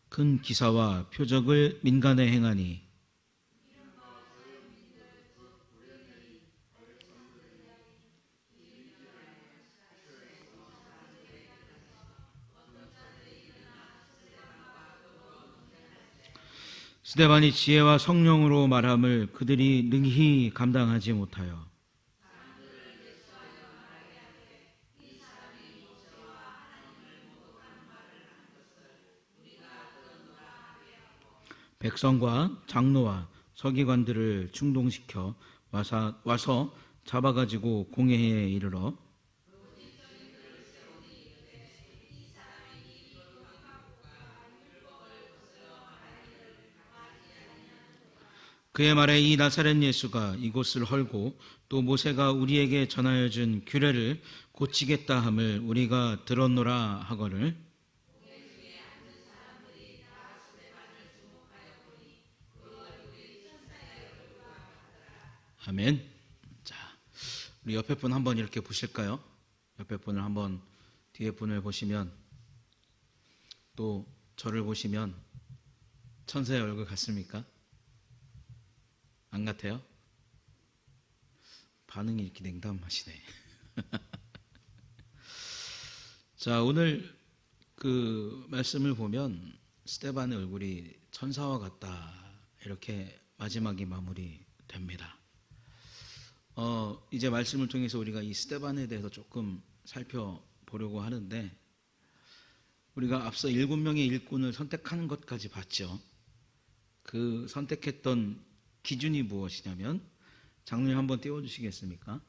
큰 기사와 표적을 민간에 행하니 스데반이 지혜와 성령으로 말함을 그들이 능히 감당하지 못하여 백성과 장로와 서기관들을 충동시켜 와서 잡아가지고 공회에 이르러 그의 말에 이 나사렛 예수가 이곳을 헐고 또 모세가 우리에게 전하여 준 규례를 고치겠다 함을 우리가 들었노라 하거늘 아멘. 자, 우리 옆에 분 한번 이렇게 보실까요? 옆에 분을 한번 뒤에 분을 보시면 또 저를 보시면 천사의 얼굴 같습니까? 안 같아요? 반응이 이렇게 냉담하시네. 자, 오늘 그 말씀을 보면 스데반의 얼굴이 천사와 같다 이렇게 마지막이 마무리됩니다. 이제 말씀을 통해서 우리가 이 스데반에 대해서 조금 살펴보려고 하는데 우리가 앞서 7명의 일꾼을 선택하는 것까지 봤죠. 그 선택했던 기준이 무엇이냐면 장로님 한번 띄워주시겠습니까?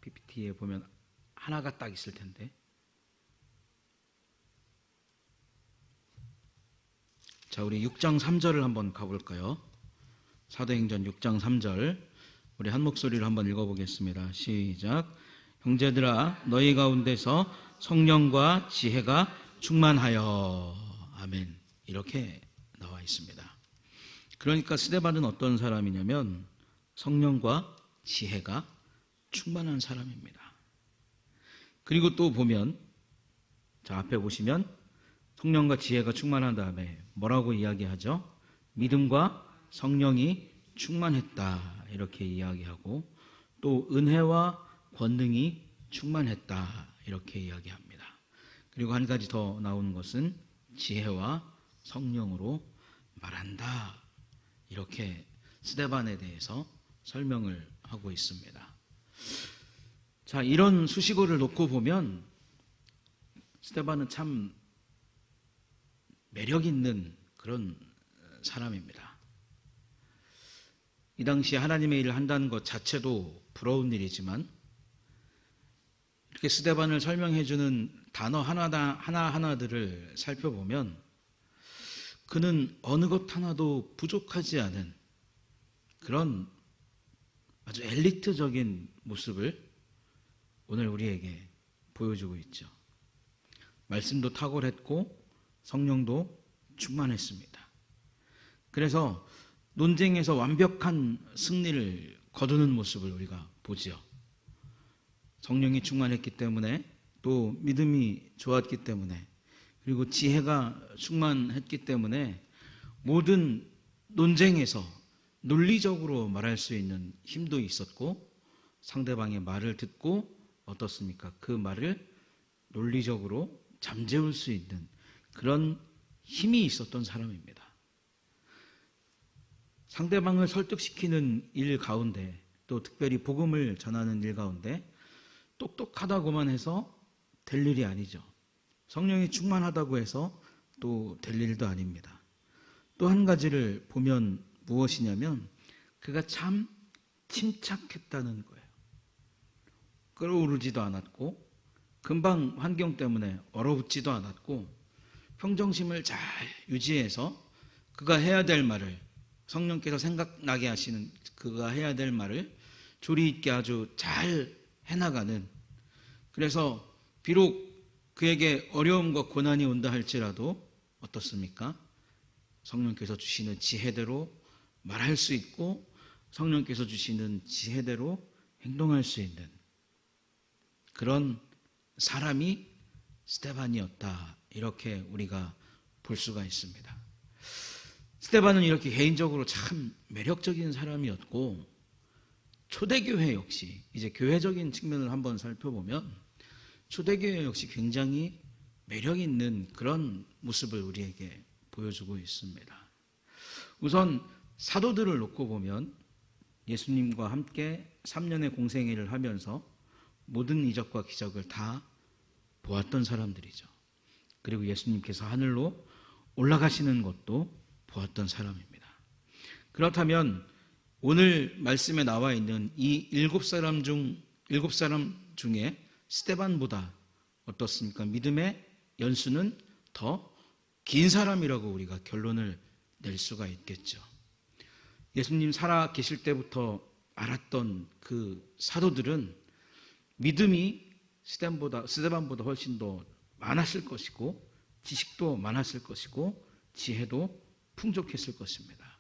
PPT에 보면 하나가 딱 있을 텐데 자, 우리 6장 3절을 한번 가볼까요? 사도행전 6장 3절 우리 한 목소리로 한번 읽어보겠습니다. 시작. 형제들아 너희 가운데서 성령과 지혜가 충만하여 아멘 이렇게 나와 있습니다. 그러니까 스데반은 어떤 사람이냐면 성령과 지혜가 충만한 사람입니다. 그리고 또 보면 자 앞에 보시면 성령과 지혜가 충만한 다음에 뭐라고 이야기하죠? 믿음과 성령이 충만했다 이렇게 이야기하고 또 은혜와 권능이 충만했다 이렇게 이야기합니다. 그리고 한 가지 더 나오는 것은 지혜와 성령으로 말한다 이렇게 스데반에 대해서 설명을 하고 있습니다. 자, 이런 수식어를 놓고 보면 스데반은 참 매력 있는 그런 사람입니다. 이 당시에 하나님의 일을 한다는 것 자체도 부러운 일이지만 이렇게 스데반을 설명해주는 단어 하나하나들을 살펴보면 그는 어느 것 하나도 부족하지 않은 그런 아주 엘리트적인 모습을 오늘 우리에게 보여주고 있죠. 말씀도 탁월했고 성령도 충만했습니다. 그래서 논쟁에서 완벽한 승리를 거두는 모습을 우리가 보지요. 성령이 충만했기 때문에 또 믿음이 좋았기 때문에 그리고 지혜가 충만했기 때문에 모든 논쟁에서 논리적으로 말할 수 있는 힘도 있었고 상대방의 말을 듣고 어떻습니까? 그 말을 논리적으로 잠재울 수 있는 그런 힘이 있었던 사람입니다. 상대방을 설득시키는 일 가운데 또 특별히 복음을 전하는 일 가운데 똑똑하다고만 해서 될 일이 아니죠. 성령이 충만하다고 해서 또 될 일도 아닙니다. 또 한 가지를 보면 무엇이냐면 그가 참 침착했다는 거예요. 끌어오르지도 않았고 금방 환경 때문에 얼어붙지도 않았고 평정심을 잘 유지해서 그가 해야 될 말을 성령께서 생각나게 하시는 그가 해야 될 말을 조리 있게 아주 잘 해나가는 그래서 비록 그에게 어려움과 고난이 온다 할지라도 어떻습니까? 성령께서 주시는 지혜대로 말할 수 있고 성령께서 주시는 지혜대로 행동할 수 있는 그런 사람이 스데반이었다 이렇게 우리가 볼 수가 있습니다. 스데반은 이렇게 개인적으로 참 매력적인 사람이었고, 초대교회 역시 이제 교회적인 측면을 한번 살펴보면 초대교회 역시 굉장히 매력 있는 그런 모습을 우리에게 보여주고 있습니다. 우선 사도들을 놓고 보면 예수님과 함께 3년의 공생애를 하면서 모든 이적과 기적을 다 보았던 사람들이죠. 그리고 예수님께서 하늘로 올라가시는 것도 보았던 사람입니다. 그렇다면 오늘 말씀에 나와 있는 이 7사람 중에 스데반보다 어떻습니까? 믿음의 연수는 더 긴 사람이라고 우리가 결론을 낼 수가 있겠죠. 예수님 살아 계실 때부터 알았던 그 사도들은 믿음이 스데반보다 훨씬 더 많았을 것이고, 지식도 많았을 것이고, 지혜도 풍족했을 것입니다.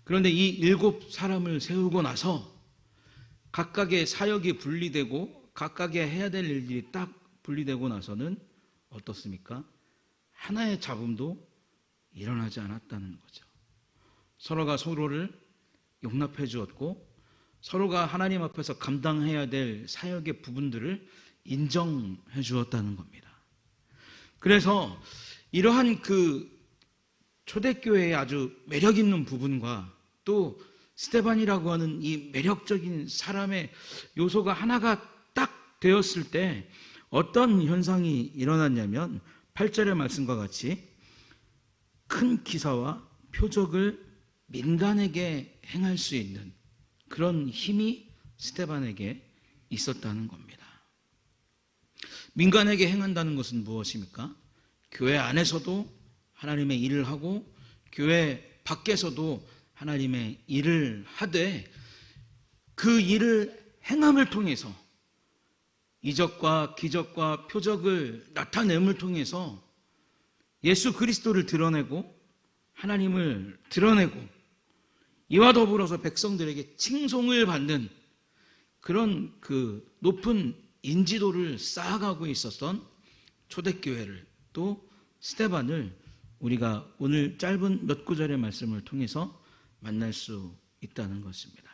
그런데 이 7사람을 세우고 나서 각각의 사역이 분리되고 각각의 해야 될 일들이 딱 분리되고 나서는 어떻습니까? 하나의 잡음도 일어나지 않았다는 거죠. 서로가 서로를 용납해 주었고, 서로가 하나님 앞에서 감당해야 될 사역의 부분들을 인정해 주었다는 겁니다. 그래서 이러한 그 초대교회의 아주 매력 있는 부분과 또 스데반이라고 하는 이 매력적인 사람의 요소가 하나가 딱 되었을 때 어떤 현상이 일어났냐면 8절의 말씀과 같이 큰 기사와 표적을 민간에게 행할 수 있는 그런 힘이 스데반에게 있었다는 겁니다. 민간에게 행한다는 것은 무엇입니까? 교회 안에서도 하나님의 일을 하고 교회 밖에서도 하나님의 일을 하되 그 일을 행함을 통해서 이적과 기적과 표적을 나타냄을 통해서 예수 그리스도를 드러내고 하나님을 드러내고 이와 더불어서 백성들에게 칭송을 받는 그런 그 높은 인지도를 쌓아가고 있었던 초대교회를 또 스데반을 우리가 오늘 짧은 몇 구절의 말씀을 통해서 만날 수 있다는 것입니다.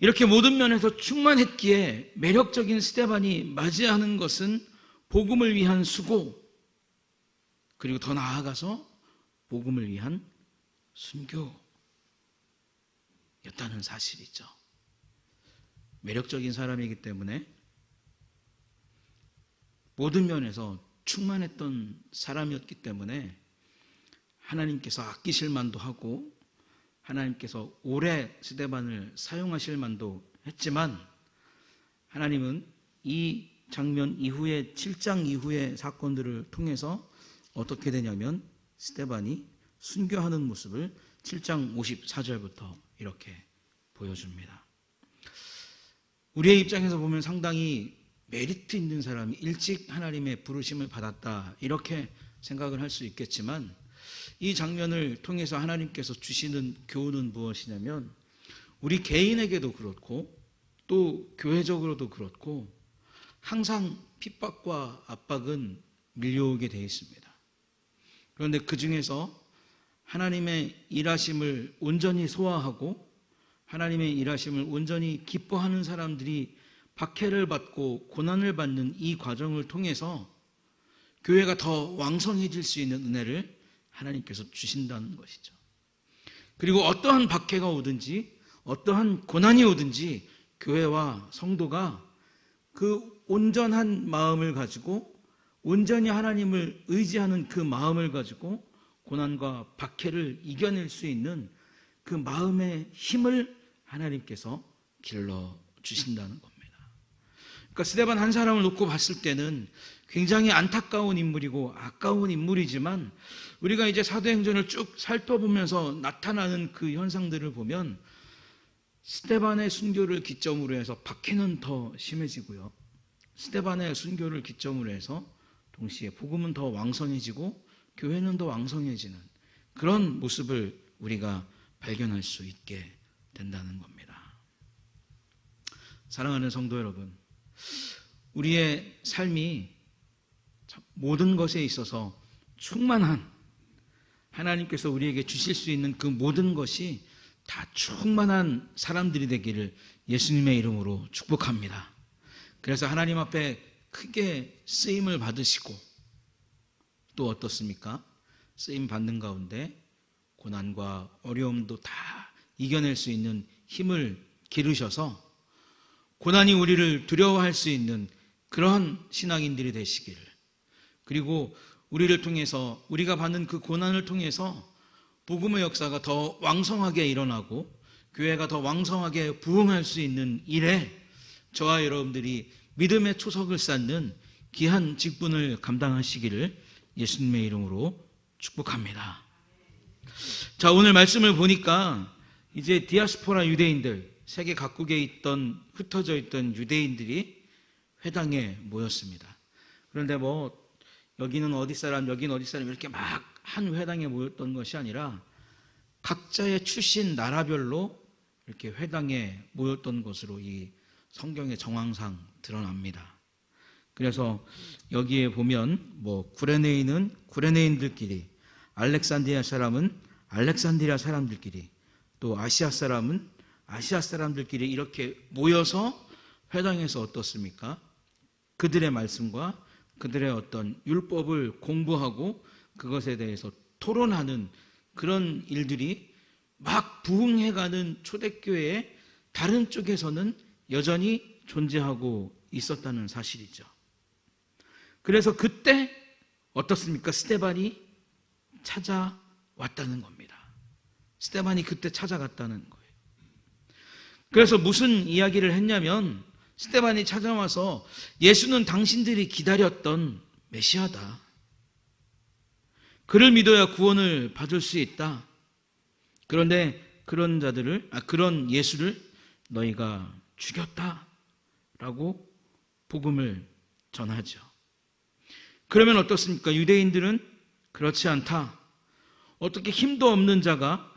이렇게 모든 면에서 충만했기에 매력적인 스데반이 맞이하는 것은 복음을 위한 수고, 그리고 더 나아가서 복음을 위한 순교였다는 사실이죠. 매력적인 사람이기 때문에 모든 면에서 충만했던 사람이었기 때문에 하나님께서 아끼실 만도 하고 하나님께서 오래 스데반을 사용하실 만도 했지만, 하나님은 이 장면 이후에 7장 이후의 사건들을 통해서 어떻게 되냐면 스데반이 순교하는 모습을 7장 54절부터 이렇게 보여줍니다. 우리의 입장에서 보면 상당히 메리트 있는 사람이 일찍 하나님의 부르심을 받았다 이렇게 생각을 할 수 있겠지만, 이 장면을 통해서 하나님께서 주시는 교훈은 무엇이냐면 우리 개인에게도 그렇고 또 교회적으로도 그렇고 항상 핍박과 압박은 밀려오게 되어 있습니다. 그런데 그 중에서 하나님의 일하심을 온전히 소화하고 하나님의 일하심을 온전히 기뻐하는 사람들이 박해를 받고 고난을 받는 이 과정을 통해서 교회가 더 왕성해질 수 있는 은혜를 하나님께서 주신다는 것이죠. 그리고 어떠한 박해가 오든지 어떠한 고난이 오든지 교회와 성도가 그 온전한 마음을 가지고 온전히 하나님을 의지하는 그 마음을 가지고 고난과 박해를 이겨낼 수 있는 그 마음의 힘을 하나님께서 길러주신다는 겁니다. 그러니까 스데반 한 사람을 놓고 봤을 때는 굉장히 안타까운 인물이고 아까운 인물이지만 우리가 이제 사도행전을 쭉 살펴보면서 나타나는 그 현상들을 보면 스데반의 순교를 기점으로 해서 박해는 더 심해지고요. 스데반의 순교를 기점으로 해서 동시에 복음은 더 왕성해지고 교회는 더 왕성해지는 그런 모습을 우리가 발견할 수 있게 된다는 겁니다. 사랑하는 성도 여러분, 우리의 삶이 모든 것에 있어서 충만한, 하나님께서 우리에게 주실 수 있는 그 모든 것이 다 충만한 사람들이 되기를 예수님의 이름으로 축복합니다. 그래서 하나님 앞에 크게 쓰임을 받으시고, 또 어떻습니까? 쓰임 받는 가운데 고난과 어려움도 다 이겨낼 수 있는 힘을 기르셔서 고난이 우리를 두려워할 수 있는 그러한 신앙인들이 되시기를, 그리고 우리를 통해서, 우리가 받는 그 고난을 통해서 복음의 역사가 더 왕성하게 일어나고 교회가 더 왕성하게 부흥할 수 있는 일에 저와 여러분들이 믿음의 초석을 쌓는 귀한 직분을 감당하시기를 예수님의 이름으로 축복합니다. 자, 오늘 말씀을 보니까 이제 디아스포라 유대인들, 세계 각국에 있던, 흩어져 있던 유대인들이 회당에 모였습니다. 그런데 여기는 어디 사람, 여기는 어디 사람 이렇게 막 한 회당에 모였던 것이 아니라 각자의 출신 나라별로 이렇게 회당에 모였던 것으로 이 성경의 정황상 드러납니다. 그래서 여기에 보면 구레네인은 구레네인들끼리, 알렉산드리아 사람은 알렉산드리아 사람들끼리, 또 아시아 사람은 아시아 사람들끼리 이렇게 모여서 회당에서 어떻습니까? 그들의 말씀과 그들의 어떤 율법을 공부하고 그것에 대해서 토론하는 그런 일들이 막 부흥해가는 초대교회의 다른 쪽에서는 여전히 존재하고 있었다는 사실이죠. 그래서 그때 어떻습니까? 스데반이 찾아왔다는 겁니다. 스데반이 그때 찾아갔다는 거예요. 그래서 무슨 이야기를 했냐면, 스데반이 찾아와서 예수는 당신들이 기다렸던 메시아다. 그를 믿어야 구원을 받을 수 있다. 그런데 그런 예수를 너희가 죽였다라고 복음을 전하죠. 그러면 어떻습니까? 유대인들은 그렇지 않다. 어떻게 힘도 없는 자가,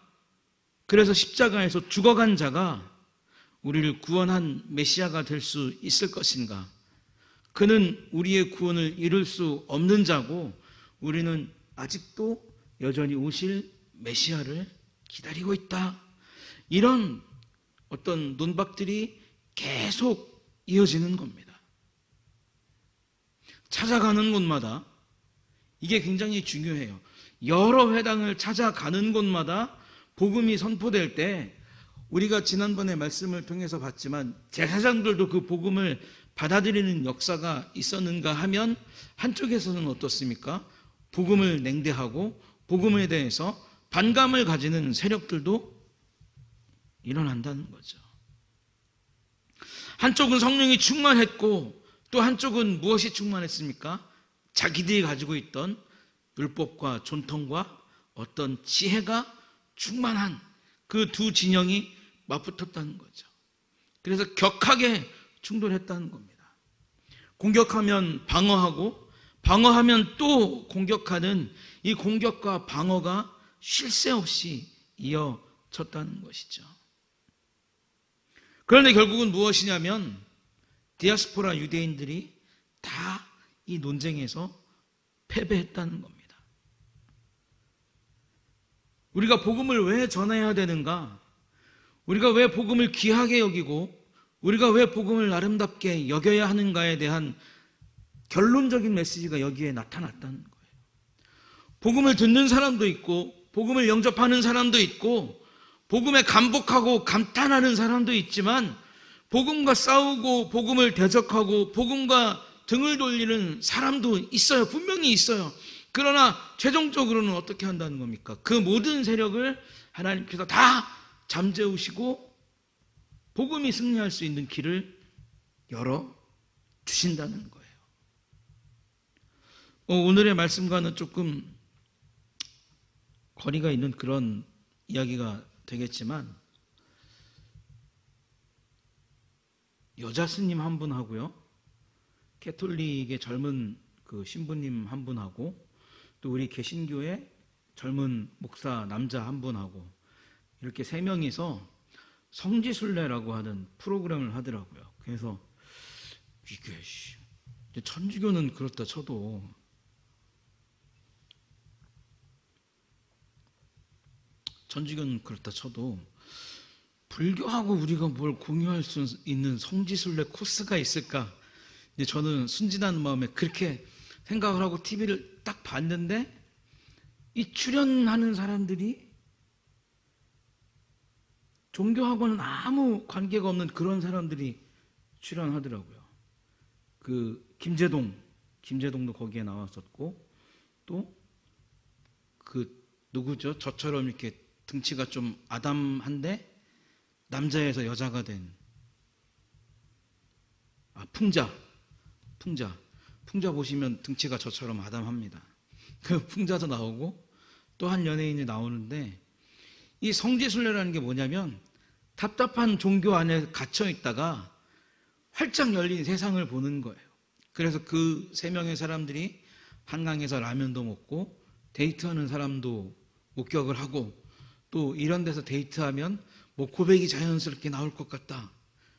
그래서 십자가에서 죽어간 자가 우리를 구원한 메시아가 될 수 있을 것인가? 그는 우리의 구원을 이룰 수 없는 자고 우리는 아직도 여전히 오실 메시아를 기다리고 있다. 이런 어떤 논박들이 계속 이어지는 겁니다. 찾아가는 곳마다 이게 굉장히 중요해요. 여러 회당을 찾아가는 곳마다 복음이 선포될 때, 우리가 지난번에 말씀을 통해서 봤지만 제사장들도 그 복음을 받아들이는 역사가 있었는가 하면, 한쪽에서는 어떻습니까? 복음을 냉대하고 복음에 대해서 반감을 가지는 세력들도 일어난다는 거죠. 한쪽은 성령이 충만했고 또 한쪽은 무엇이 충만했습니까? 자기들이 가지고 있던 율법과 전통과 어떤 지혜가 충만한 그 두 진영이 맞붙었다는 거죠. 그래서 격하게 충돌했다는 겁니다. 공격하면 방어하고 방어하면 또 공격하는 이 공격과 방어가 쉴 새 없이 이어졌다는 것이죠. 그런데 결국은 무엇이냐면, 디아스포라 유대인들이 다 이 논쟁에서 패배했다는 겁니다. 우리가 복음을 왜 전해야 되는가? 우리가 왜 복음을 귀하게 여기고 우리가 왜 복음을 아름답게 여겨야 하는가에 대한 결론적인 메시지가 여기에 나타났다는 거예요. 복음을 듣는 사람도 있고 복음을 영접하는 사람도 있고 복음에 감복하고 감탄하는 사람도 있지만, 복음과 싸우고 복음을 대적하고 복음과 등을 돌리는 사람도 있어요. 분명히 있어요. 그러나 최종적으로는 어떻게 한다는 겁니까? 그 모든 세력을 하나님께서 다 잠재우시고 복음이 승리할 수 있는 길을 열어 주신다는 거예요. 오늘의 말씀과는 조금 거리가 있는 그런 이야기가 되겠지만, 여자 스님 한 분하고요, 캐톨릭의 젊은 그 신부님 한 분하고, 또 우리 개신교의 젊은 목사 남자 한 분하고, 이렇게 세 명이서 성지순례라고 하는 프로그램을 하더라고요. 그래서 이게 천주교는 그렇다 쳐도 천주교는 그렇다 쳐도 불교하고 우리가 뭘 공유할 수 있는 성지순례 코스가 있을까? 이제 저는 순진한 마음에 그렇게 생각을 하고 TV를 딱 봤는데 이 출연하는 사람들이 종교하고는 아무 관계가 없는 그런 사람들이 출연하더라고요. 그 김재동도 거기에 나왔었고, 또 그 누구죠? 저처럼 이렇게 등치가 좀 아담한데 남자에서 여자가 된 풍자 보시면 등치가 저처럼 아담합니다. 그 풍자도 나오고 또 한 연예인이 나오는데, 이 성지순례라는 게 뭐냐면 답답한 종교 안에 갇혀 있다가 활짝 열린 세상을 보는 거예요. 그래서 그 3명의 사람들이 한강에서 라면도 먹고 데이트하는 사람도 목격을 하고, 또 이런 데서 데이트하면 뭐 고백이 자연스럽게 나올 것 같다,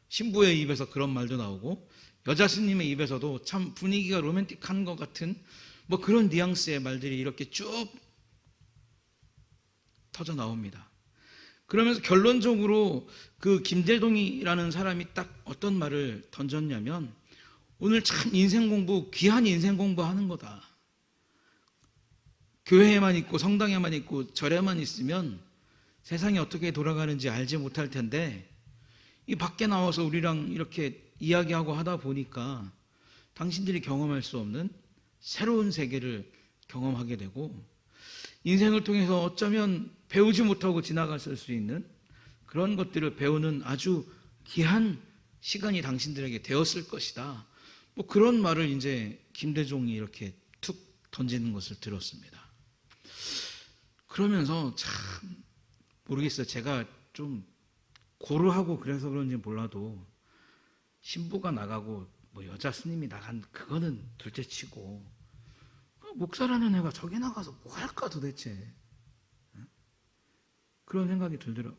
신부의 입에서 그런 말도 나오고 여자 스님의 입에서도 참 분위기가 로맨틱한 것 같은 뭐 그런 뉘앙스의 말들이 이렇게 쭉 터져 나옵니다. 그러면서 결론적으로 그 김재동이라는 사람이 딱 어떤 말을 던졌냐면, 오늘 참 인생 공부, 귀한 인생 공부하는 거다. 교회에만 있고 성당에만 있고 절에만 있으면 세상이 어떻게 돌아가는지 알지 못할 텐데, 이 밖에 나와서 우리랑 이렇게 이야기하고 하다 보니까 당신들이 경험할 수 없는 새로운 세계를 경험하게 되고, 인생을 통해서 어쩌면 배우지 못하고 지나갔을 수 있는 그런 것들을 배우는 아주 귀한 시간이 당신들에게 되었을 것이다. 뭐 그런 말을 이제 김대종이 이렇게 툭 던지는 것을 들었습니다. 그러면서 참 모르겠어요. 제가 좀 고루하고 그래서 그런지 몰라도 신부가 나가고 뭐 여자 스님이 나간 그거는 둘째치고, 목사라는 애가 저기 나가서 뭐 할까 도대체, 그런 생각이 들더라고요.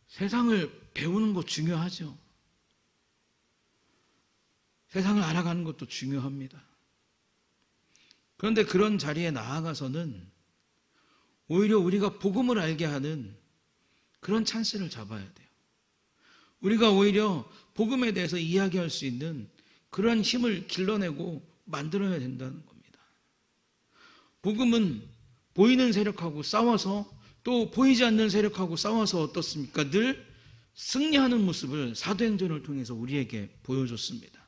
세상을 배우는 거 중요하죠. 세상을 알아가는 것도 중요합니다. 그런데 그런 자리에 나아가서는 오히려 우리가 복음을 알게 하는 그런 찬스를 잡아야 돼요. 우리가 오히려 복음에 대해서 이야기할 수 있는 그런 힘을 길러내고 만들어야 된다는 겁니다. 복음은 보이는 세력하고 싸워서, 또 보이지 않는 세력하고 싸워서 어떻습니까? 늘 승리하는 모습을 사도행전을 통해서 우리에게 보여줬습니다.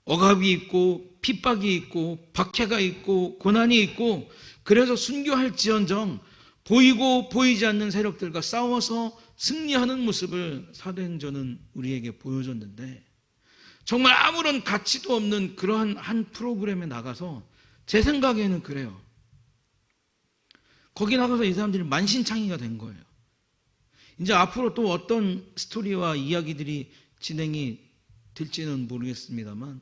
억압이 있고 핍박이 있고 박해가 있고 고난이 있고, 그래서 순교할지언정 보이고 보이지 않는 세력들과 싸워서 승리하는 모습을 사도행전은 우리에게 보여줬는데, 정말 아무런 가치도 없는 그러한 한 프로그램에 나가서, 제 생각에는 그래요, 거기 나가서 이 사람들이 만신창이가 된 거예요. 이제 앞으로 또 어떤 스토리와 이야기들이 진행이 될지는 모르겠습니다만,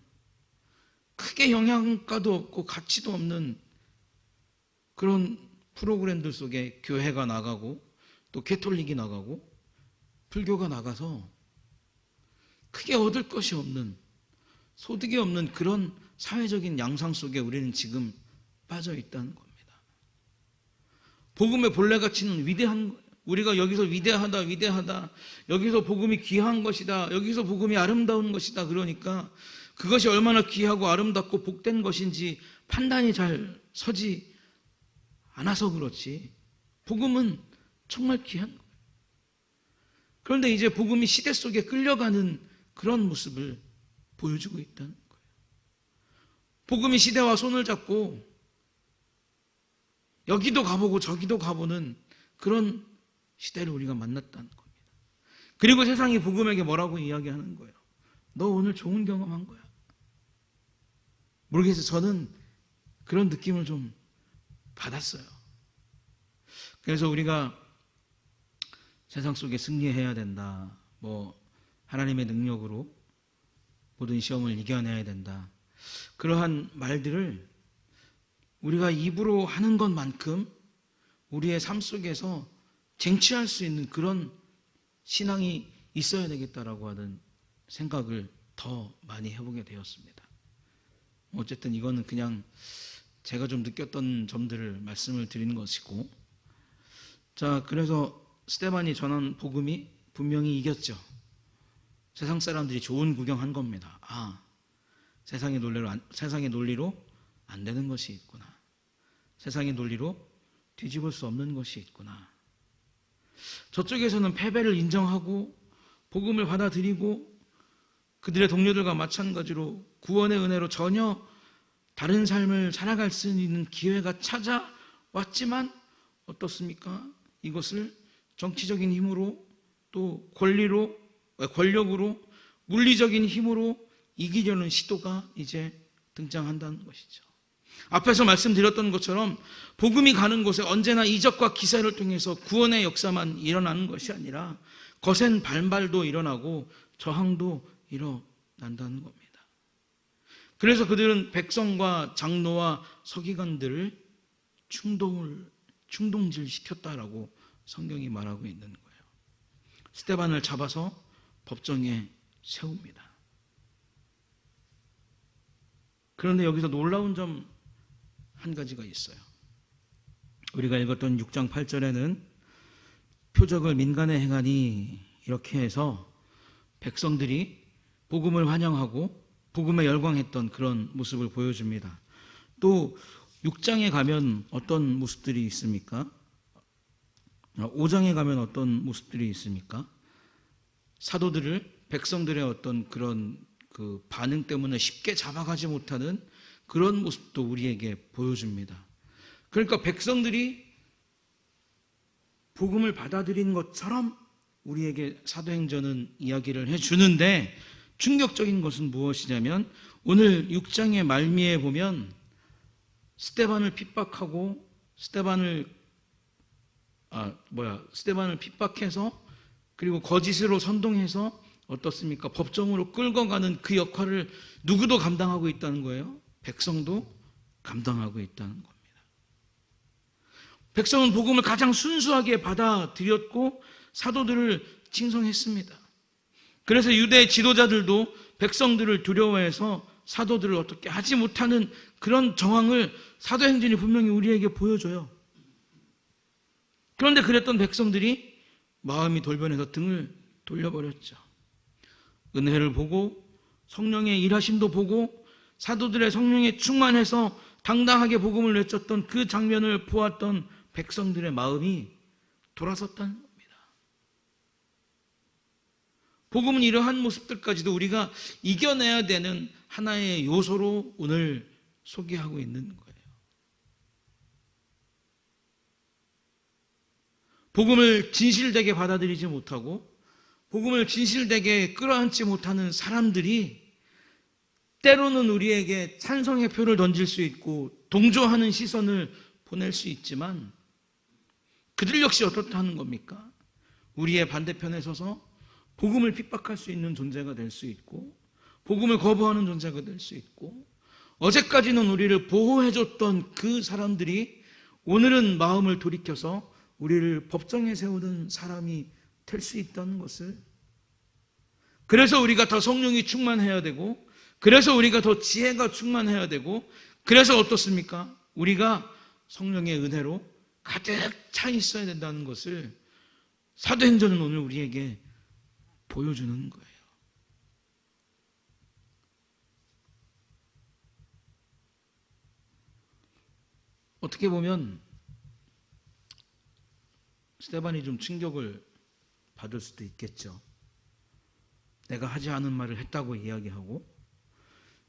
크게 영향가도 없고 가치도 없는 그런 프로그램들 속에 교회가 나가고, 또 캐톨릭이 나가고 불교가 나가서 크게 얻을 것이 없는, 소득이 없는 그런 사회적인 양상 속에 우리는 지금 빠져 있다는 겁니다. 복음의 본래 가치는 위대한 거예요. 우리가 여기서 위대하다, 여기서 복음이 귀한 것이다, 여기서 복음이 아름다운 것이다, 그러니까 그것이 얼마나 귀하고 아름답고 복된 것인지 판단이 잘 서지 않아서 그렇지, 복음은 정말 귀한 거예요. 그런데 이제 복음이 시대 속에 끌려가는 그런 모습을 보여주고 있다는 거예요. 복음이 시대와 손을 잡고 여기도 가보고 저기도 가보는 그런 시대를 우리가 만났다는 겁니다. 그리고 세상이 복음에게 뭐라고 이야기하는 거예요? 너 오늘 좋은 경험한 거야. 모르겠어요. 저는 그런 느낌을 좀 받았어요. 그래서 우리가 세상 속에 승리해야 된다, 뭐 하나님의 능력으로 모든 시험을 이겨내야 된다, 그러한 말들을 우리가 입으로 하는 것만큼 우리의 삶 속에서 쟁취할 수 있는 그런 신앙이 있어야 되겠다라고 하는 생각을 더 많이 해보게 되었습니다. 어쨌든 이거는 그냥 제가 좀 느꼈던 점들을 말씀을 드리는 것이고, 자, 그래서 스데반이 전한 복음이 분명히 이겼죠. 세상 사람들이 좋은 구경한 겁니다. 아, 세상의 논리로 안 되는 것이 있구나. 세상의 논리로 뒤집을 수 없는 것이 있구나. 저쪽에서는 패배를 인정하고 복음을 받아들이고 그들의 동료들과 마찬가지로 구원의 은혜로 전혀 다른 삶을 살아갈 수 있는 기회가 찾아왔지만 어떻습니까? 이것을 정치적인 힘으로 또 권력으로 물리적인 힘으로 이기려는 시도가 이제 등장한다는 것이죠. 앞에서 말씀드렸던 것처럼 복음이 가는 곳에 언제나 이적과 기사를 통해서 구원의 역사만 일어나는 것이 아니라 거센 반발도 일어나고 저항도 일어난다는 겁니다. 그래서 그들은 백성과 장로와 서기관들을 충동질시켰다라고 성경이 말하고 있는 거예요. 스데반을 잡아서 법정에 세웁니다. 그런데 여기서 놀라운 점 한 가지가 있어요. 우리가 읽었던 6장 8절에는 표적을 민간에 행하니 이렇게 해서 백성들이 복음을 환영하고 복음에 열광했던 그런 모습을 보여줍니다. 또 6장에 가면 어떤 모습들이 있습니까? 5장에 가면 어떤 모습들이 있습니까? 사도들을 백성들의 어떤 그런 그 반응 때문에 쉽게 잡아가지 못하는 그런 모습도 우리에게 보여줍니다. 그러니까 백성들이 복음을 받아들인 것처럼 우리에게 사도행전은 이야기를 해주는데 충격적인 것은 무엇이냐면 오늘 6장의 말미에 보면 스데반을 핍박하고 스데반을 핍박해서 그리고 거짓으로 선동해서 어떻습니까? 법정으로 끌고 가는 그 역할을 누구도 감당하고 있다는 거예요. 백성도 감당하고 있다는 겁니다. 백성은 복음을 가장 순수하게 받아들였고 사도들을 칭송했습니다. 그래서 유대 지도자들도 백성들을 두려워해서 사도들을 어떻게 하지 못하는 그런 정황을 사도행전이 분명히 우리에게 보여줘요. 그런데 그랬던 백성들이 마음이 돌변해서 등을 돌려버렸죠. 은혜를 보고 성령의 일하심도 보고 사도들의 성령에 충만해서 당당하게 복음을 외쳤던 그 장면을 보았던 백성들의 마음이 돌아섰다는 겁니다. 복음은 이러한 모습들까지도 우리가 이겨내야 되는 하나의 요소로 오늘 소개하고 있는 거예요. 복음을 진실되게 받아들이지 못하고 복음을 진실되게 끌어안지 못하는 사람들이 때로는 우리에게 찬성의 표를 던질 수 있고 동조하는 시선을 보낼 수 있지만 그들 역시 어떻다는 겁니까? 우리의 반대편에 서서 복음을 핍박할 수 있는 존재가 될 수 있고 복음을 거부하는 존재가 될 수 있고 어제까지는 우리를 보호해줬던 그 사람들이 오늘은 마음을 돌이켜서 우리를 법정에 세우는 사람이 될 수 있다는 것을, 그래서 우리가 더 성령이 충만해야 되고 그래서 우리가 더 지혜가 충만해야 되고 그래서 어떻습니까? 우리가 성령의 은혜로 가득 차 있어야 된다는 것을 사도행전은 오늘 우리에게 보여주는 거예요. 어떻게 보면 스데반이 좀 충격을 받을 수도 있겠죠. 내가 하지 않은 말을 했다고 이야기하고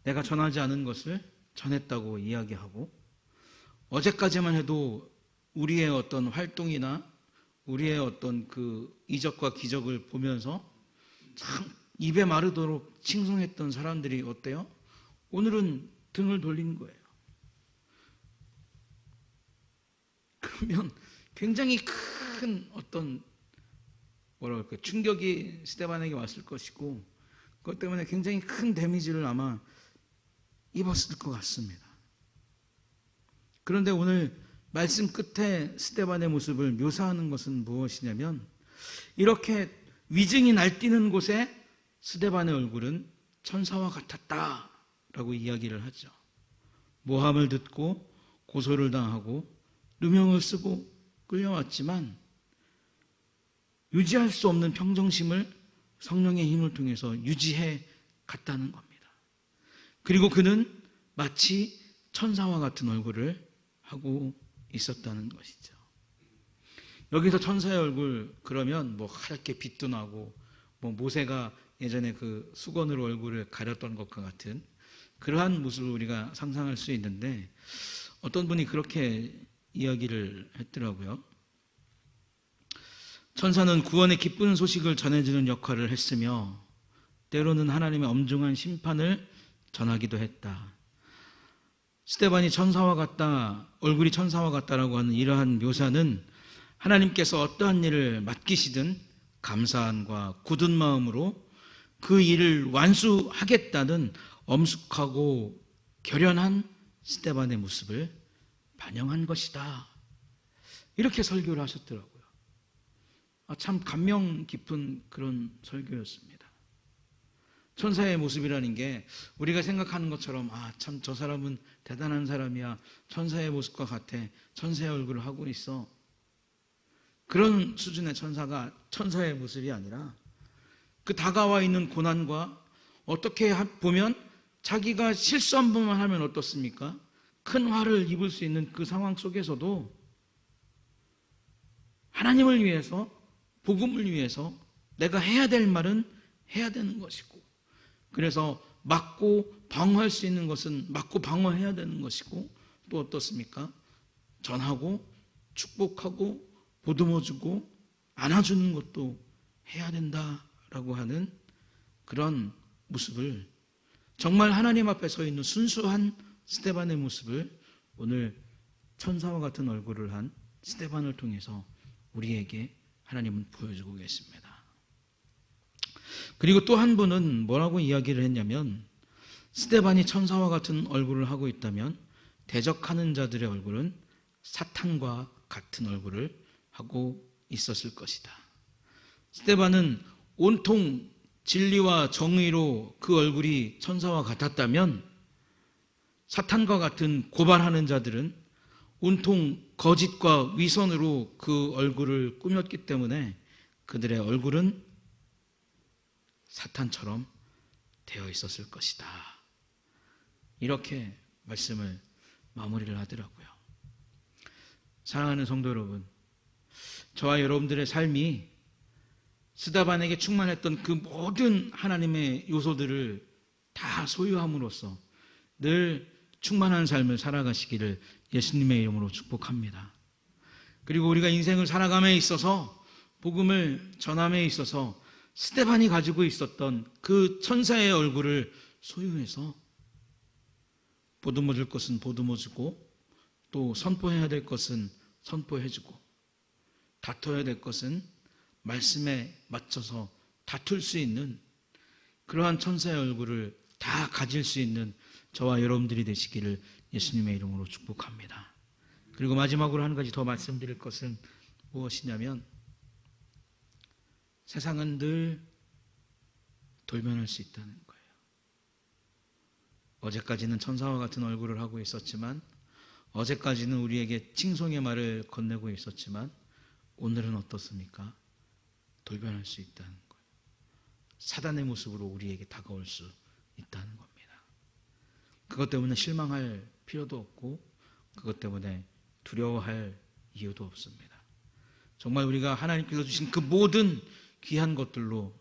내가 전하지 않은 것을 전했다고 이야기하고 어제까지만 해도 우리의 어떤 활동이나 우리의 어떤 그 이적과 기적을 보면서 참 입에 마르도록 칭송했던 사람들이 어때요? 오늘은 등을 돌린 거예요. 그러면 굉장히 큰 어떤 충격이 스데반에게 왔을 것이고 그것 때문에 굉장히 큰 데미지를 아마 입었을 것 같습니다. 그런데 오늘 말씀 끝에 스데반의 모습을 묘사하는 것은 무엇이냐면 이렇게 위증이 날뛰는 곳에 스데반의 얼굴은 천사와 같았다라고 이야기를 하죠. 모함을 듣고 고소를 당하고 누명을 쓰고 끌려왔지만 유지할 수 없는 평정심을 성령의 힘을 통해서 유지해 갔다는 겁니다. 그리고 그는 마치 천사와 같은 얼굴을 하고 있었다는 것이죠. 여기서 천사의 얼굴 그러면 뭐 하얗게 빛도 나고 뭐 모세가 예전에 그 수건으로 얼굴을 가렸던 것과 같은 그러한 모습을 우리가 상상할 수 있는데 어떤 분이 그렇게 이야기를 했더라고요. 천사는 구원의 기쁜 소식을 전해주는 역할을 했으며 때로는 하나님의 엄중한 심판을 전하기도 했다. 스데반이 천사와 같다, 얼굴이 천사와 같다라고 하는 이러한 묘사는 하나님께서 어떠한 일을 맡기시든 감사함과 굳은 마음으로 그 일을 완수하겠다는 엄숙하고 결연한 스데반의 모습을 반영한 것이다. 이렇게 설교를 하셨더라고요. 참 감명 깊은 그런 설교였습니다. 천사의 모습이라는 게 우리가 생각하는 것처럼 참 저 사람은 대단한 사람이야. 천사의 모습과 같아. 천사의 얼굴을 하고 있어. 그런 수준의 천사가 천사의 모습이 아니라 그 다가와 있는 고난과 어떻게 보면 자기가 실수 한 번만 하면 어떻습니까? 큰 화를 입을 수 있는 그 상황 속에서도 하나님을 위해서 복음을 위해서 내가 해야 될 말은 해야 되는 것이고 그래서 막고 방어할 수 있는 것은 막고 방어해야 되는 것이고 또 어떻습니까? 전하고 축복하고 보듬어주고 안아주는 것도 해야 된다라고 하는 그런 모습을 정말 하나님 앞에 서 있는 순수한 스데반의 모습을 오늘 천사와 같은 얼굴을 한 스데반을 통해서 우리에게 하나님은 보여주고 계십니다. 그리고 또 한 분은 뭐라고 이야기를 했냐면 스데반이 천사와 같은 얼굴을 하고 있다면 대적하는 자들의 얼굴은 사탄과 같은 얼굴을 하고 있었을 것이다. 스데반은 온통 진리와 정의로 그 얼굴이 천사와 같았다면 사탄과 같은 고발하는 자들은 온통 거짓과 위선으로 그 얼굴을 꾸몄기 때문에 그들의 얼굴은 사탄처럼 되어 있었을 것이다. 이렇게 말씀을 마무리를 하더라고요. 사랑하는 성도 여러분, 저와 여러분들의 삶이 스데반에게 충만했던 그 모든 하나님의 요소들을 다 소유함으로써 늘 충만한 삶을 살아가시기를 예수님의 이름으로 축복합니다. 그리고 우리가 인생을 살아감에 있어서 복음을 전함에 있어서 스데반이 가지고 있었던 그 천사의 얼굴을 소유해서 보듬어줄 것은 보듬어주고 또 선포해야 될 것은 선포해주고 다퉈야 될 것은 말씀에 맞춰서 다툴 수 있는 그러한 천사의 얼굴을 다 가질 수 있는 저와 여러분들이 되시기를 예수님의 이름으로 축복합니다. 그리고 마지막으로 한 가지 더 말씀드릴 것은 무엇이냐면 세상은 늘 돌변할 수 있다는 거예요. 어제까지는 천사와 같은 얼굴을 하고 있었지만 어제까지는 우리에게 칭송의 말을 건네고 있었지만 오늘은 어떻습니까? 돌변할 수 있다는 거예요. 사단의 모습으로 우리에게 다가올 수 있다는 겁니다. 그것 때문에 실망할 필요도 없고 그것 때문에 두려워할 이유도 없습니다. 정말 우리가 하나님께서 주신 그 모든 귀한 것들로